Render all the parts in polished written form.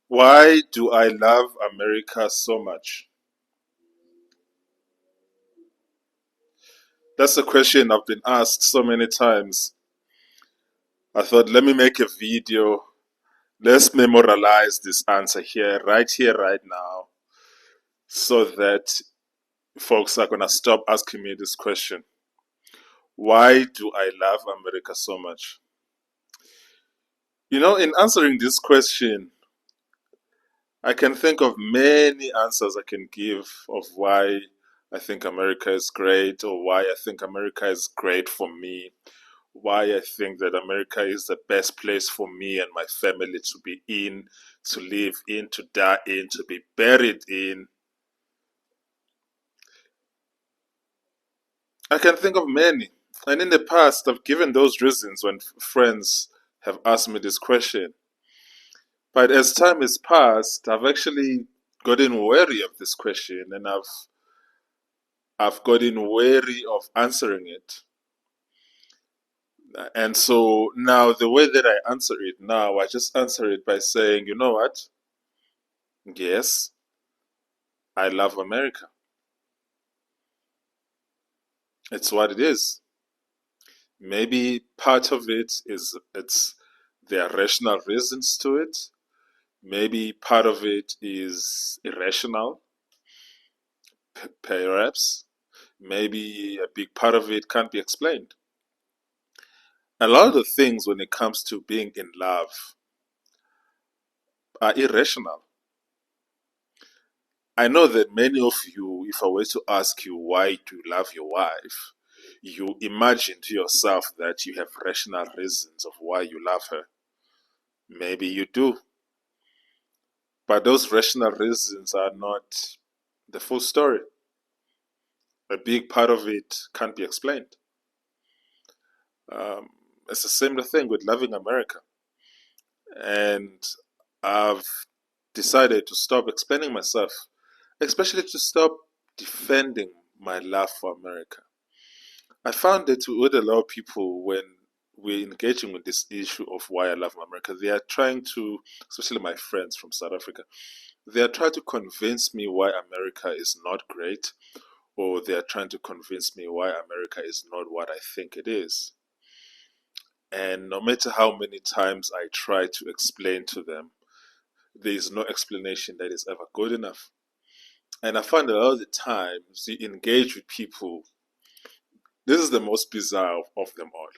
Why do I love America so much? That's a question I've been asked so many times. I thought, let me make a video. Let's memorialize this answer here, right now, so that folks are going to stop asking me this question. Why do I love America so much? In answering this question, I can think of many answers I can give of why I think America is great or why I think America is great for me, why I think that America is the best place for me and my family to be in, to live in, to die in, to be buried in. I can think of many. And in the past, I've given those reasons when friends have asked me this question. But as time has passed, I've actually gotten wary of this question and I've gotten wary of answering it. And so now the way that I answer it now, I just answer it by saying, you know what? Yes, I love America. It's what it is. Maybe part of it is there are rational reasons to it. Maybe part of it is irrational, perhaps. Maybe a big part of it can't be explained. A lot of the things when it comes to being in love are irrational. I know that many of you, if I were to ask you why do you love your wife, you imagine to yourself that you have rational reasons of why you love her. Maybe you do, but those rational reasons are not the full story. A big part of it can't be explained. Um, it's the same thing with loving America. And I've decided to stop explaining myself, especially to stop defending my love for America. I found that with a lot of people, when we're engaging with this issue of why I love America, they are trying to, especially my friends from South Africa, they are trying to convince me why America is not great, or they are trying to convince me why America is not what I think it is. And no matter how many times I try to explain to them, there is no explanation that is ever good enough. And I find a lot of the times you engage with people, this is the most bizarre of them all.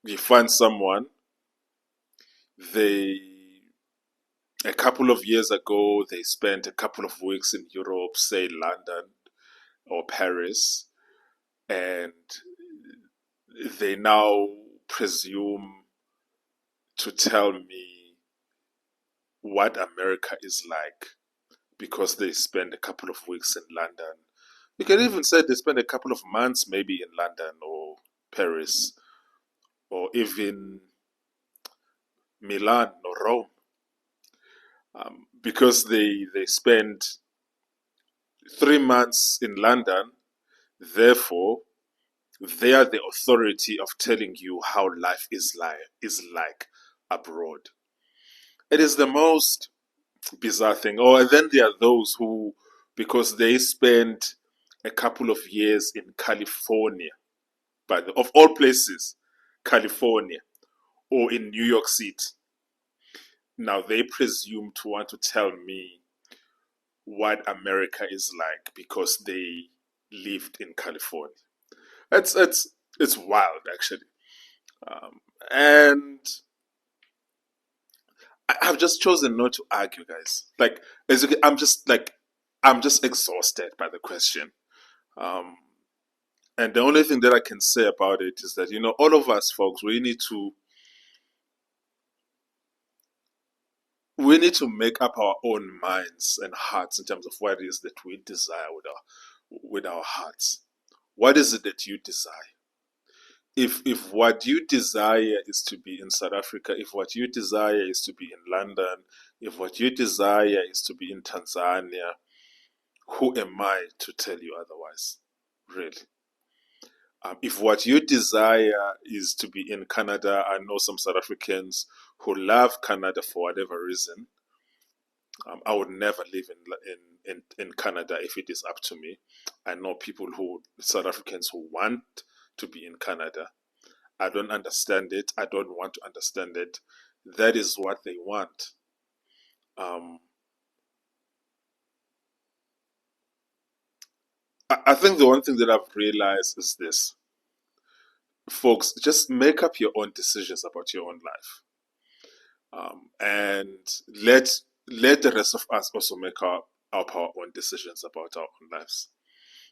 You find someone, they, a couple of years ago, they spent a couple of weeks in Europe, say London or Paris, and they now presume to tell me what America is like because they spend a couple of weeks in London. You can even say they spend a couple of months maybe in London or Paris or even Milan or Rome, because they spend 3 months in London. Therefore, they are the authority of telling you how life is like abroad. It is the most bizarre thing. Oh, and then there are those who, because they spent a couple of years in California, but of all places, California, or in New York City, now they presume to want to tell me what America is like because they lived in California. It's wild actually, and I've just chosen not to argue, guys. Like, I'm just exhausted by the question. Um, and the only thing that I can say about it is that all of us folks, we need to make up our own minds and hearts in terms of what it is that we desire with our hearts. What is it that you desire? If what you desire is to be in South Africa, if what you desire is to be in London, if what you desire is to be in Tanzania, who am I to tell you otherwise? Really. If what you desire is to be in Canada, I know some South Africans who love Canada for whatever reason. I would never live in Canada if it is up to me. I know people South Africans who want to be in Canada. I don't understand it. I don't want to understand it. That is what they want. Um, I think the one thing that I've realized is this, folks, just make up your own decisions about your own life, and let the rest of us also make up our own decisions about our own lives.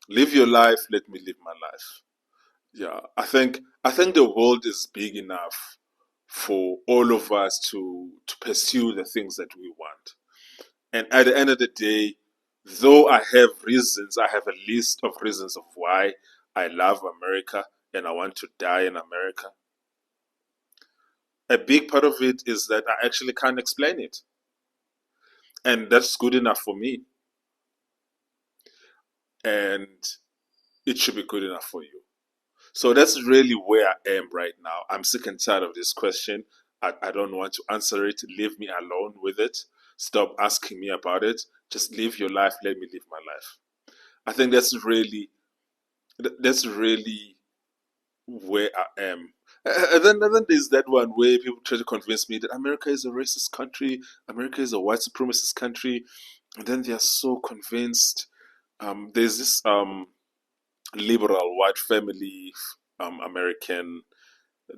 Live your life. Let me live my life. Yeah, I think the world is big enough for all of us to pursue the things that we want. And at the end of the day, though I have a list of reasons of why I love America and I want to die in America. A big part of it is that I actually can't explain it. And that's good enough for me. And it should be good enough for you. So that's really where I am right now. I'm sick and tired of this question. I don't want to answer it. Leave me alone with it. Stop asking me about it. Just live your life. Let me live my life. I think that's really where I am. And then there's that one where people try to convince me that America is a racist country, America is a white supremacist country, and then they are so convinced. There's this liberal white family American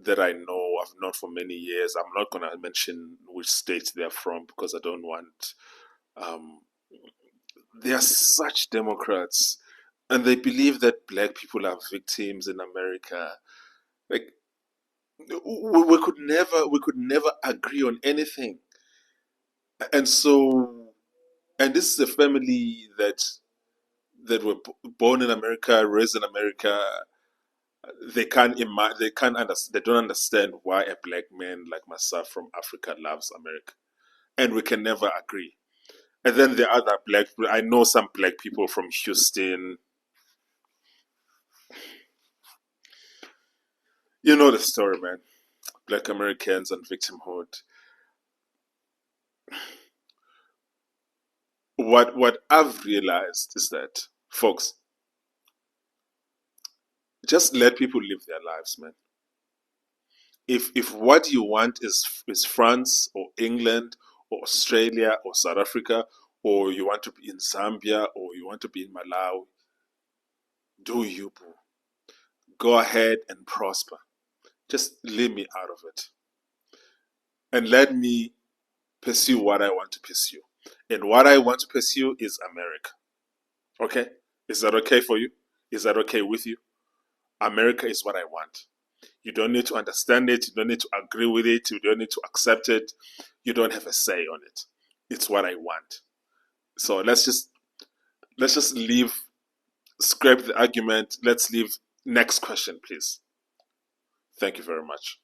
that I know, I've known for many years. I'm not going to mention which state they're from because I don't want. Um, they are such Democrats, and they believe that black people are victims in America. Like we could never agree on anything, and so and this is a family that were born in America, raised in America. They don't understand why a black man like myself from Africa loves America, and we can never agree. And then the other black people, I know some black people from Houston. You know the story, man. Black Americans and victimhood. What I've realized is that, folks, just let people live their lives, man. If what you want is France or England or Australia or South Africa, or you want to be in Zambia or you want to be in Malawi, do you, boo? Go ahead and prosper. Just leave me out of it and let me pursue what I want to pursue. And what I want to pursue is America. Okay? Is that okay for you? Is that okay with you? America is what I want. You don't need to understand it. You don't need to agree with it. You don't need to accept it. You don't have a say on it. It's what I want. So let's just leave, scrape the argument. Let's leave. Next question, please. Thank you very much.